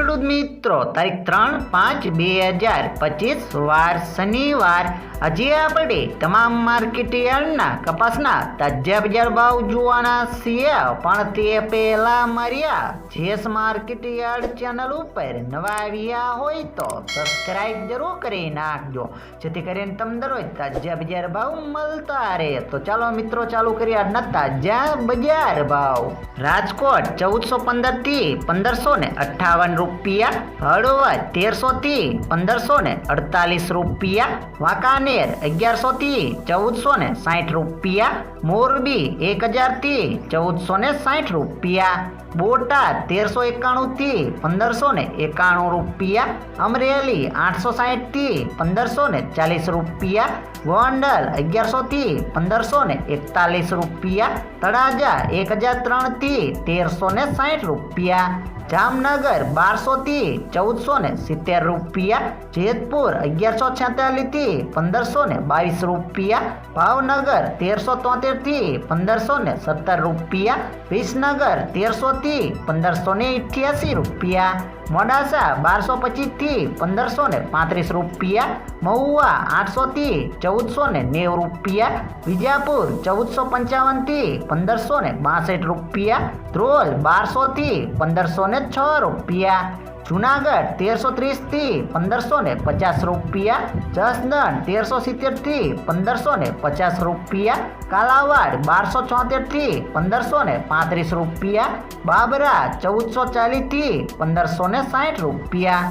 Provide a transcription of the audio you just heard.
ખેડૂત મિત્રો તારીખ 3/5/2025 વાર શનિવાર આજે આપણે તમામ માર્કેટ યાર્ડના કપાસના તાજા બજાર ભાવ જોવાના છીએ, પણ તે પહેલા મારી જેસ માર્કેટ યાર્ડ ચેનલ ઉપર નવા આવ્યા હોય તો સબસ્ક્રાઇબ જરૂર કરી નાખજો, જેથી કરીને તમને દરરોજ તાજા બજાર ભાવ મળતા રહે। તો ચાલો મિત્રો ચાલુ કરીએ આજના તાજા બજાર ભાવ। રાજકોટ 1415 થી 1558 રૂપિયા, હળવદ 1300 થી 1548 રૂપિયા, વાંકાનેર 1100 થી 1460 રૂપિયા, મોરબી 1000 થી 1460 રૂપિયા, બોટાદ 1391 થી 1591 રૂપિયા, અમરેલી 860 થી 1540 રૂપિયા, ગોંડલ 1100 થી 1541 રૂપિયા, તળાજા 1003 થી 1360 રૂપિયા, જામનગર 1200 થી 1470 રૂપિયા, જેતપુર 1146 થી 1522 રૂપિયા, ભાવનગર 1373 થી 1517 રૂપિયા, વિસનગર 1300 થી 1588 રૂપિયા, મોડાસા 1225 થી 1535 રૂપિયા, મહુવા 800 થી 1490 રૂપિયા, વિજાપુર 1455 થી 1562 રૂપિયા, ધ્રોલ 1200 થી 1506 રૂપિયા, જુનાગઢ 1330 થી 1550 રૂપિયા, જસદણ 1370 થી 1550 રૂપિયા, કાલાવાડ 1274 થી 1535 રૂપિયા, બાબરા 1440 થી 1560 રૂપિયા।